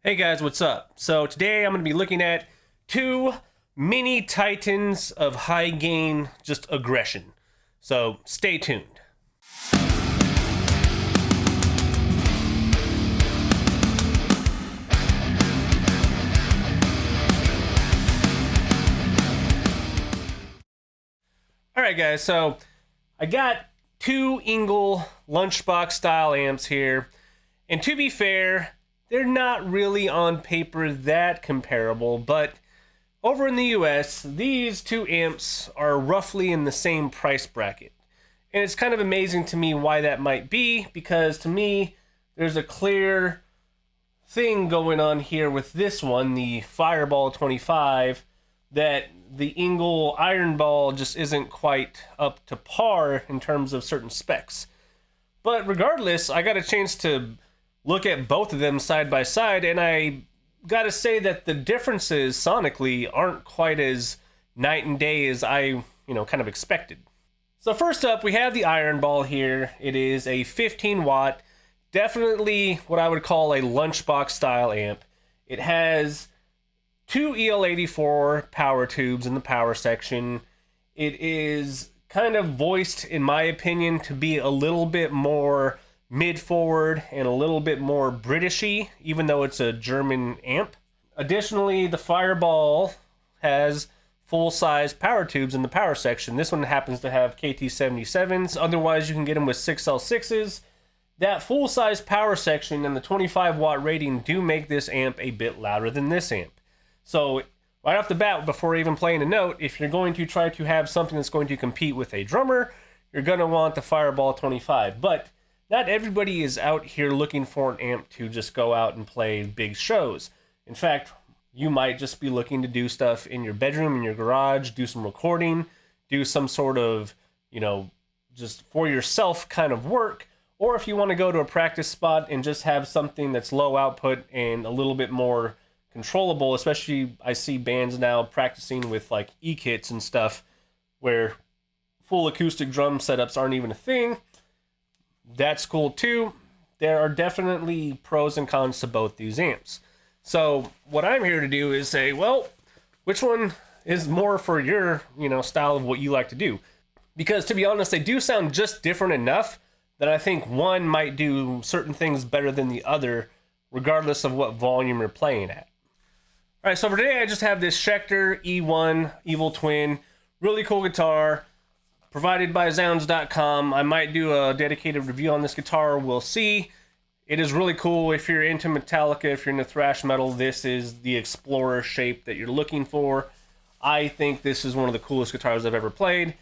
Hey guys, what's up? So today I'm going to be looking at two mini titans of high gain, just aggression. So stay tuned. Alright guys, so I got two ENGL lunchbox style amps here, and to be fair, they're not really on paper that comparable, but over in the US, these two amps are roughly in the same price bracket. And it's kind of amazing to me why that might be, because to me, there's a clear thing going on here with this one, the Fireball 25, that the ENGL Ironball just isn't quite up to par in terms of certain specs. But regardless, I got a chance to look at both of them side by side, and I gotta say that the differences sonically aren't quite as night and day as I, kind of expected. So first up, we have the Ironball here. It is a 15 watt, definitely what I would call a lunchbox style amp. It has two EL84 power tubes in the power section. It is kind of voiced, in my opinion, to be a little bit more mid-forward and a little bit more Britishy, even though it's a German amp. Additionally, the Fireball has full-size power tubes in the power section. This one happens to have KT77s. Otherwise, you can get them with 6L6s. That full-size power section and the 25 watt rating do make this amp a bit louder than this amp. So right off the bat, before even playing a note, if you're going to try to have something that's going to compete with a drummer, you're going to want the Fireball 25. But not everybody is out here looking for an amp to just go out and play big shows. In fact, you might just be looking to do stuff in your bedroom, in your garage, do some recording, do some sort of, just for yourself kind of work. Or if you want to go to a practice spot and just have something that's low output and a little bit more controllable, especially I see bands now practicing with like E-kits and stuff where full acoustic drum setups aren't even a thing. That's cool too. There are definitely pros and cons to both these amps. So what I'm here to do is say, well, which one is more for your, style of what you like to do? Because to be honest, they do sound just different enough that I think one might do certain things better than the other, regardless of what volume you're playing at. All right, so for today, I just have this Schecter E1 Evil Twin, really cool guitar, provided by zZounds.com. I might do a dedicated review on this guitar. We'll see. It is really cool. If you're into Metallica, if you're into thrash metal, this is the Explorer shape that you're looking for. I think this is one of the coolest guitars I've ever played.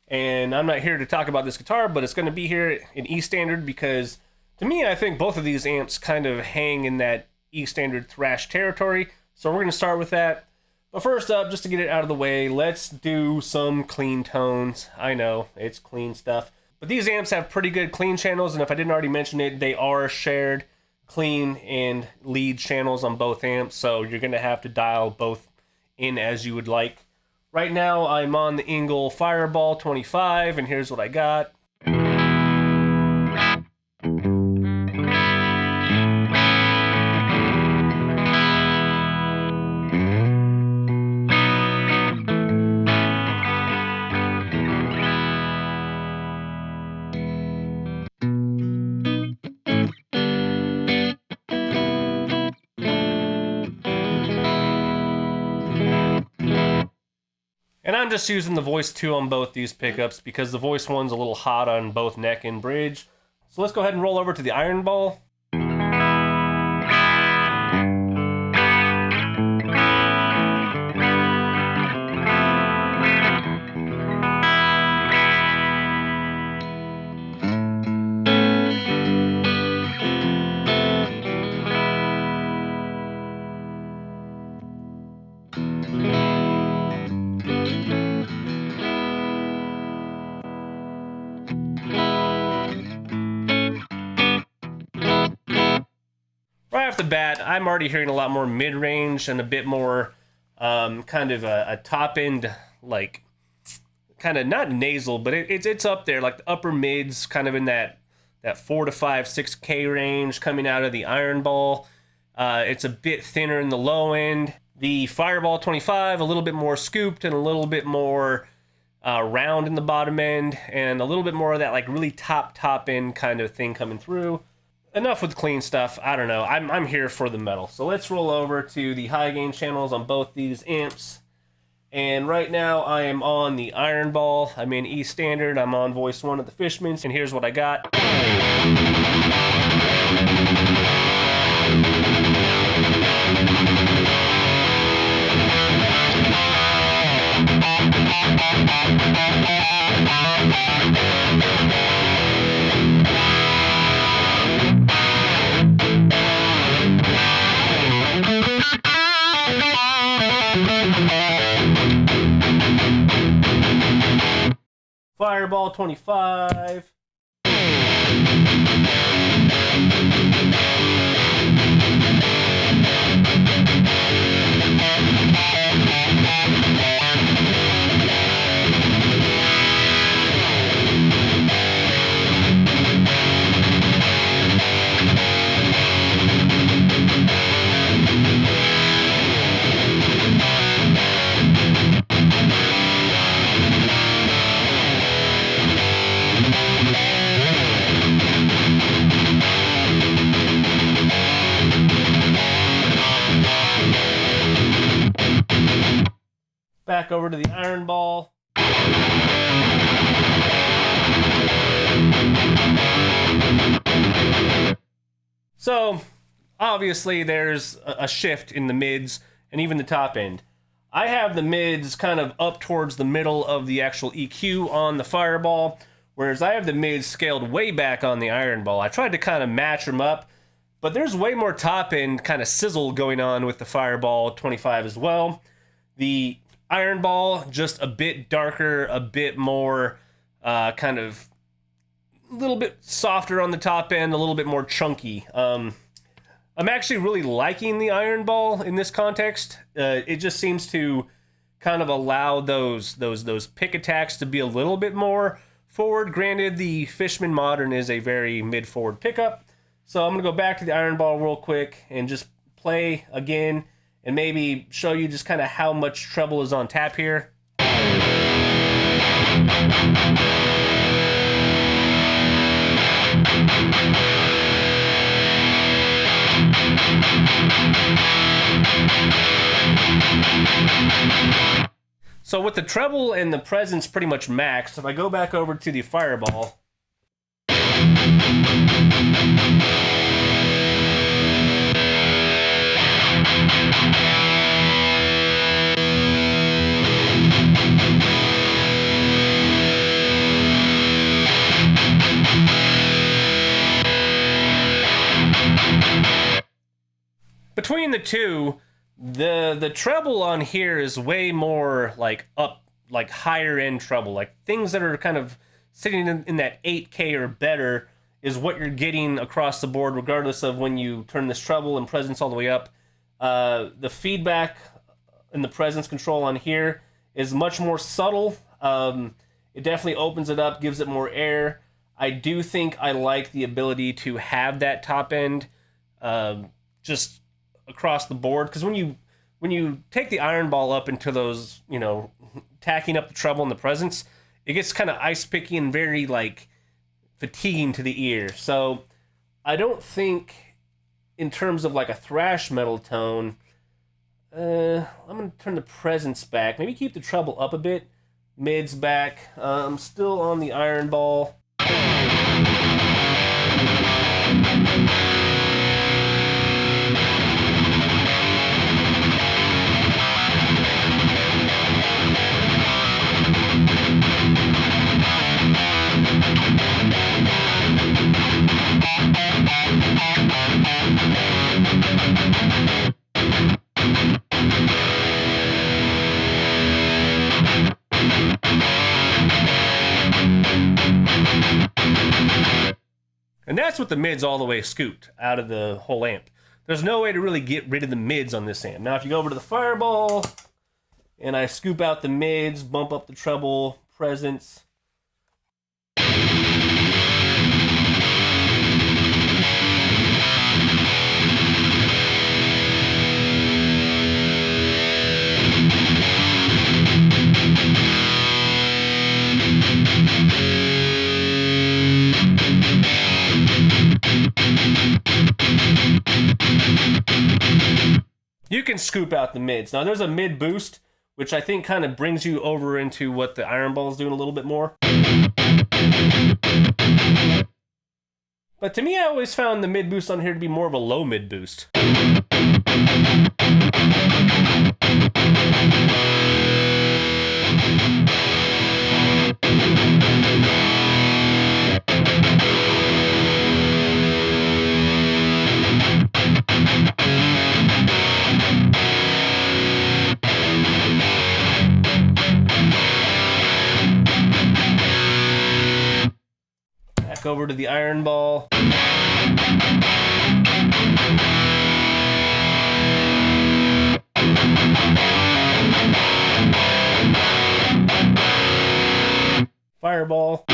And I'm not here to talk about this guitar, but it's going to be here in E standard because, to me, I think both of these amps kind of hang in that E standard thrash territory. So we're going to start with that. But first up, just to get it out of the way, let's do some clean tones. I know, it's clean stuff. But these amps have pretty good clean channels, and if I didn't already mention it, they are shared clean and lead channels on both amps, so you're going to have to dial both in as you would like. Right now, I'm on the ENGL Fireball 25, and here's what I got. And I'm just using the voice 2 on both these pickups because the voice 1's a little hot on both neck and bridge. So let's go ahead and roll over to the Ironball. Right off the bat, I'm already hearing a lot more mid-range and a bit more kind of a top-end, like, kind of not nasal, but it's up there, like the upper mids, kind of in that 4 to 5, 6K range coming out of the Ironball. It's a bit thinner in the low end. The Fireball 25, a little bit more scooped and a little bit more round in the bottom end, and a little bit more of that like really top end kind of thing coming through. Enough with clean stuff. I don't know. I'm here for the metal. So let's roll over to the high gain channels on both these amps. And right now I am on the Ironball. I'm in E standard. I'm on voice 1 of the Fishmans, and here's what I got. Fireball 25. Back over to the Ironball. So, obviously there's a shift in the mids and even the top end. I have the mids kind of up towards the middle of the actual EQ on the Fireball, whereas I have the mids scaled way back on the Ironball. I tried to kind of match them up, but there's way more top end kind of sizzle going on with the Fireball 25 as well. The Ironball, just a bit darker, a bit more kind of a little bit softer on the top end, a little bit more chunky. I'm actually really liking the Ironball in this context. It just seems to kind of allow those pick attacks to be a little bit more forward. Granted, the Fishman Modern is a very mid-forward pickup. So I'm going to go back to the Ironball real quick and just play again and maybe show you just kind of how much treble is on tap here. So with the treble and the presence pretty much maxed, if I go back over to the Fireball, between the two, the treble on here is way more like higher end treble, like things that are kind of sitting in that 8K or better is what you're getting across the board, regardless of when you turn this treble and presence all the way up. The feedback and the presence control on here is much more subtle. It definitely opens it up, gives it more air. I do think I like the ability to have that top end just across the board, because when you take the Ironball up into those, tacking up the treble and the presence, it gets kind of ice picky and very like fatiguing to the ear. So I don't think in terms of like a thrash metal tone, I'm gonna turn the presence back, maybe keep the treble up a bit, mids back. I'm still on the Ironball. And that's with the mids all the way scooped out of the whole amp. There's no way to really get rid of the mids on this amp. Now, if you go over to the Fireball, and I scoop out the mids, bump up the treble, presence. you can scoop out the mids. Now there's a mid boost, which I think kind of brings you over into what the Ironball is doing a little bit more. But to me, I always found the mid boost on here to be more of a low mid boost. Back over to the Ironball. Fireball.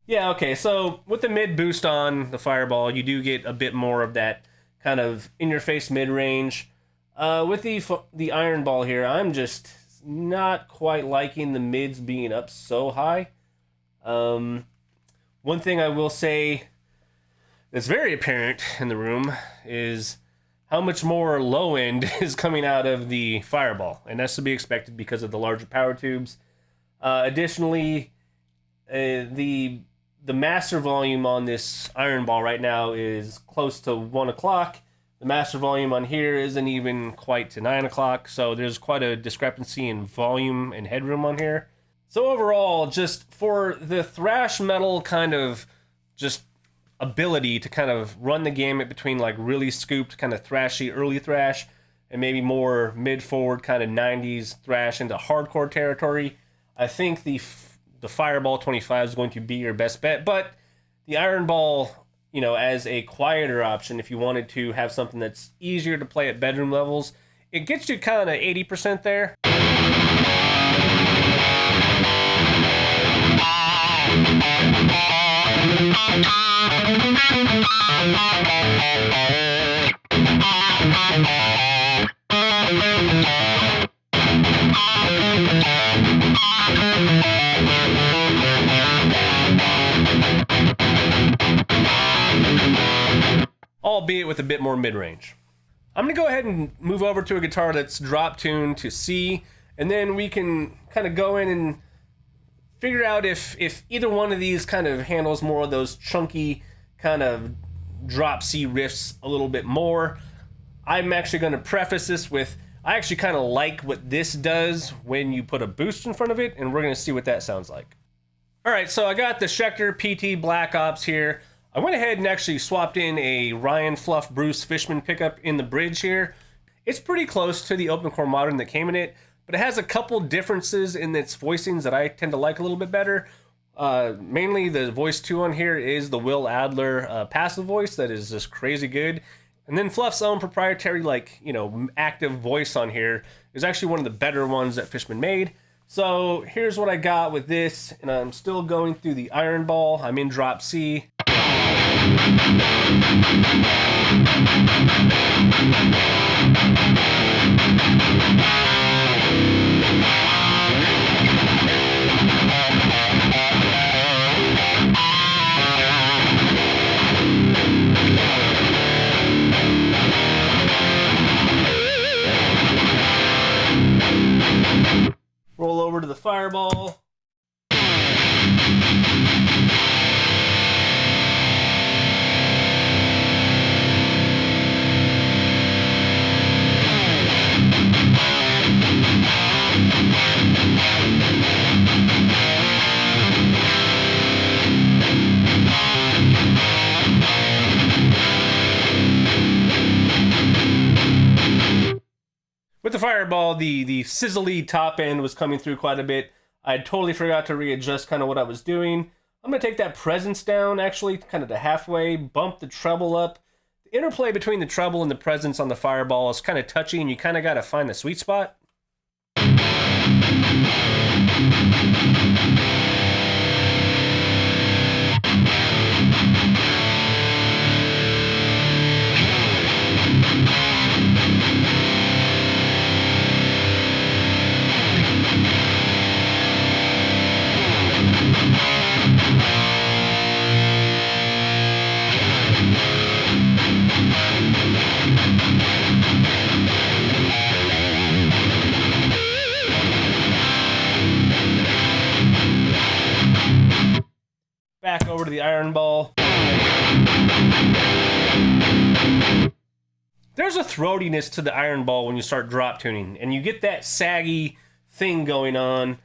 Yeah, okay, so with the mid boost on the Fireball, you do get a bit more of that kind of in-your-face mid-range. With the Ironball here, I'm just not quite liking the mids being up so high. One thing I will say that's very apparent in the room is how much more low end is coming out of the Fireball, and that's to be expected because of the larger power tubes. Additionally, the master volume on this Ironball right now is close to 1 o'clock. The master volume on here isn't even quite to 9 o'clock, so there's quite a discrepancy in volume and headroom on here. So overall, just for the thrash metal kind of just ability to kind of run the gamut between like really scooped kind of thrashy early thrash and maybe more mid-forward kind of 90s thrash into hardcore territory, I think the Fireball 25 is going to be your best bet. But the Ironball, you know, as a quieter option, if you wanted to have something that's easier to play at bedroom levels, it gets you kind of 80% there. Albeit with a bit more mid-range. I'm going to go ahead and move over to a guitar that's drop tuned to C, and then we can kind of go in and figure out if either one of these kind of handles more of those chunky kind of drop C riffs a little bit more. I'm actually going to preface this with, I actually kind of like what this does when you put a boost in front of it, and we're going to see what that sounds like. Alright, so I got the Schecter PT Black Ops here. I went ahead and actually swapped in a Ryan Fluff Bruce Fishman pickup in the bridge here. It's pretty close to the Open Core Modern that came in it, but it has a couple differences in its voicings that I tend to like a little bit better. Mainly the voice 2 on here is the Will Adler passive voice that is just crazy good. And then Fluff's own proprietary, like, you know, active voice on here is actually one of the better ones that Fishman made. So here's what I got with this, and I'm still going through the Ironball. I'm in drop C. Roll over to the Fireball. With the Fireball, the sizzly top end was coming through quite a bit. I totally forgot to readjust kind of what I was doing. I'm going to take that presence down, actually, kind of to halfway, bump the treble up. The interplay between the treble and the presence on the Fireball is kind of touchy, and you kind of got to find the sweet spot. back over to the Ironball. There's a throatiness to the Ironball when you start drop tuning, and you get that saggy thing going on,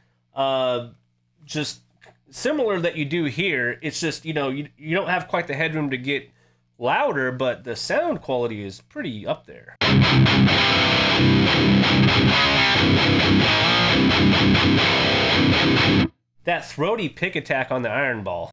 just similar that you do here. It's just, you know, you don't have quite the headroom to get louder, but the sound quality is pretty up there. That throaty pick attack on the Ironball.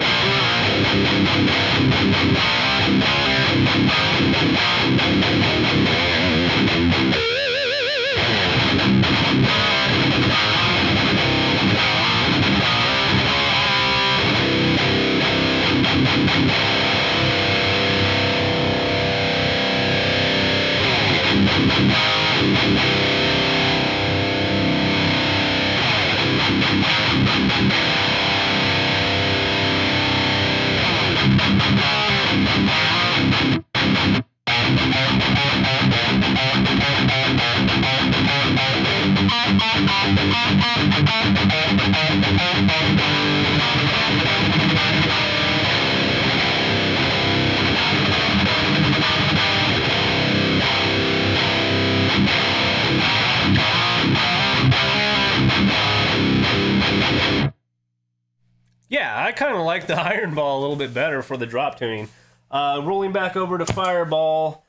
Yeah, I kind of like the Ironball a little bit better for the drop tuning. Rolling back over to Fireball.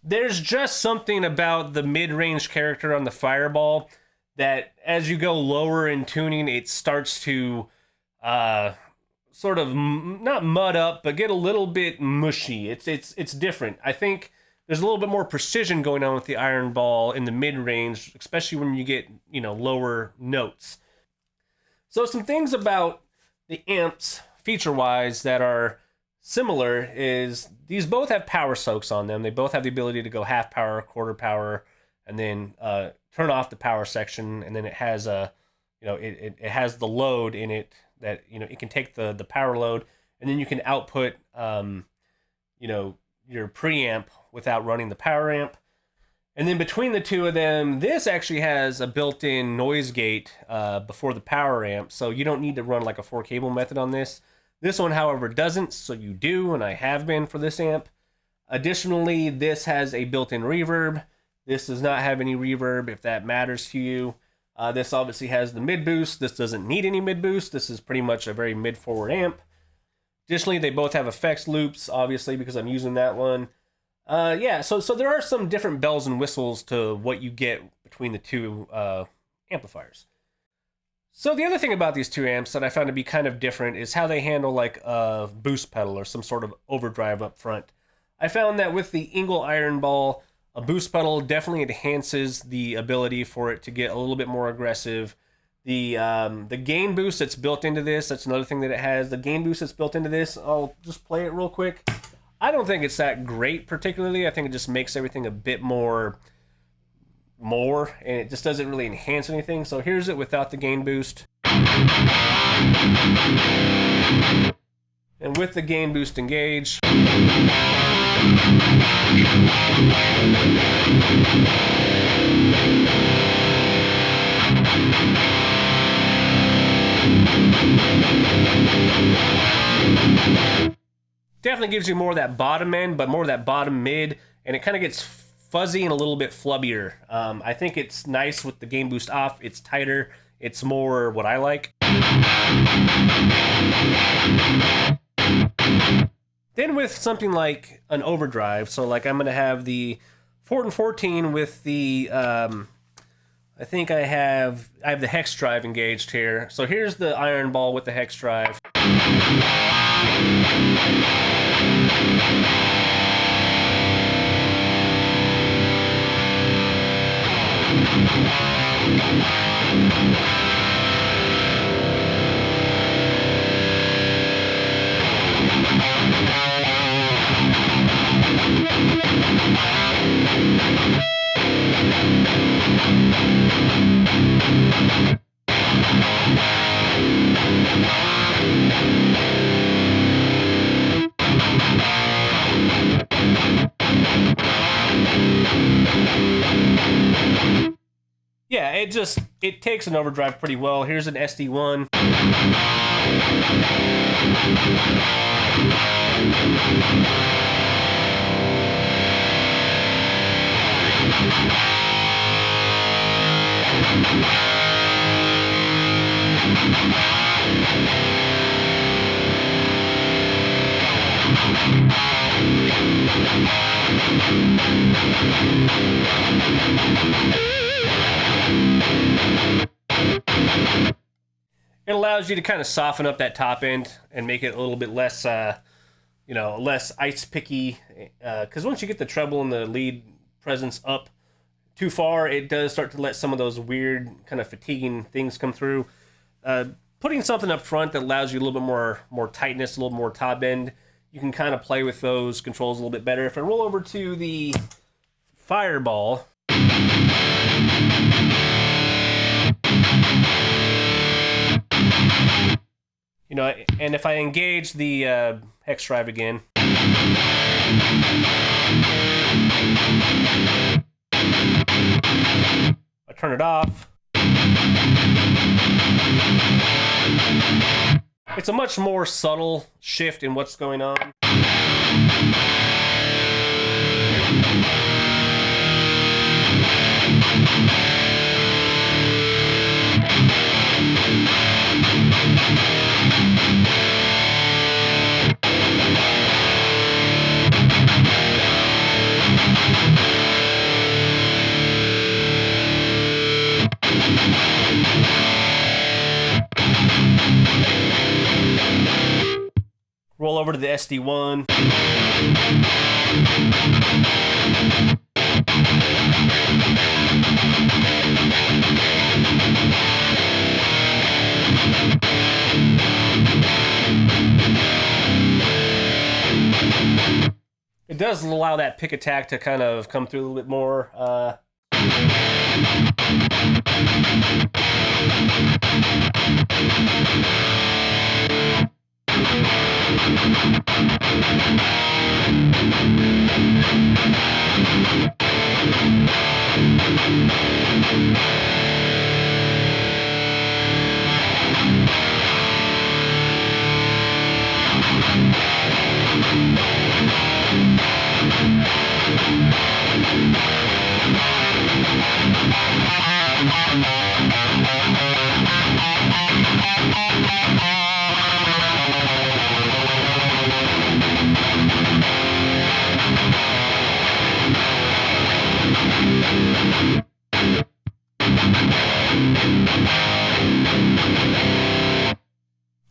There's just something about the mid-range character on the Fireball that as you go lower in tuning, it starts to sort of not mud up, but get a little bit mushy. It's different. I think there's a little bit more precision going on with the Ironball in the mid-range, especially when you get, you know, lower notes. So some things about the amps feature-wise that are similar is these both have power soaks on them. They both have the ability to go half power, quarter power, and then turn off the power section. And then it has a, you know, it has the load in it that, you know, it can take the power load, and then you can output, you know, your preamp without running the power amp. And then between the two of them, this actually has a built-in noise gate before the power amp, so you don't need to run like a 4-cable method on this. This one, however, doesn't, so you do, and I have been for this amp. Additionally, this has a built-in reverb. This does not have any reverb, if that matters to you. This obviously has the mid boost. This doesn't need any mid boost. This is pretty much a very mid-forward amp. Additionally, they both have effects loops, obviously, because I'm using that one. Yeah, so there are some different bells and whistles to what you get between the two amplifiers. So the other thing about these two amps that I found to be kind of different is how they handle like a boost pedal or some sort of overdrive up front. I found that with the ENGL Ironball, a boost pedal definitely enhances the ability for it to get a little bit more aggressive. The gain boost that's built into this, that's another thing that it has. The gain boost that's built into this, I'll just play it real quick. I don't think it's that great particularly. I think it just makes everything a bit more, and it just doesn't really enhance anything. So here's it without the gain boost. And with the gain boost engaged. Definitely gives you more of that bottom end, but more of that bottom mid, and it kind of gets fuzzy and a little bit flubbier. I think it's nice with the gain boost off. It's tighter. It's more what I like. Then with something like an overdrive, so like I'm going to have the 14 with the, I think I have the hex drive engaged here. So here's the Ironball with the hex drive. it takes an overdrive pretty well. Here's an SD1. It allows you to kind of soften up that top end and make it a little bit less, less ice picky. Because once you get the treble and the lead presence up too far, it does start to let some of those weird kind of fatiguing things come through. Putting something up front that allows you a little bit more tightness, a little more top end, you can kind of play with those controls a little bit better. If I roll over to the Fireball, and if I engage the hex drive again, I turn it off. It's a much more subtle shift in what's going on. Roll over to the SD1. It does allow that pick attack to kind of come through a little bit more.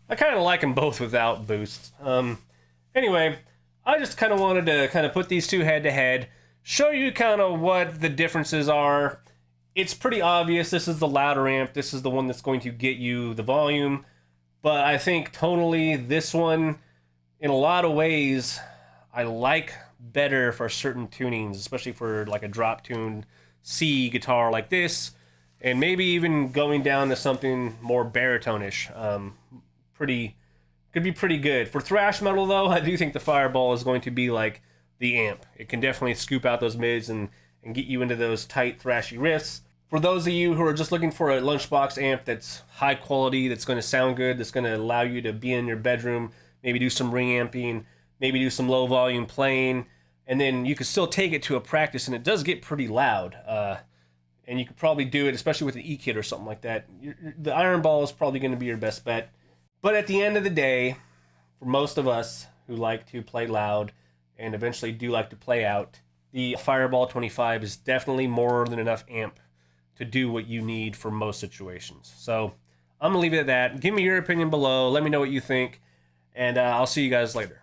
I kind of like them both without boosts. Anyway, I just kind of wanted to kind of put these two head to head, show you kind of what the differences are. It's pretty obvious. This is the louder amp. This is the one that's going to get you the volume. But I think tonally, this one, in a lot of ways, I like better for certain tunings, especially for like a drop tuned C guitar like this, and maybe even going down to something more baritone-ish. Could be pretty good. For thrash metal though, I do think the Fireball is going to be like the amp. It can definitely scoop out those mids and get you into those tight thrashy riffs. For those of you who are just looking for a lunchbox amp that's high quality, that's going to sound good, that's going to allow you to be in your bedroom, maybe do some ring amping, maybe do some low volume playing, and then you can still take it to a practice, and it does get pretty loud. And you could probably do it, especially with an E-kit or something like that. The Ironball is probably going to be your best bet. But at the end of the day, for most of us who like to play loud and eventually do like to play out, the Fireball 25 is definitely more than enough amp to do what you need for most situations. So I'm going to leave it at that. Give me your opinion below. Let me know what you think. And I'll see you guys later.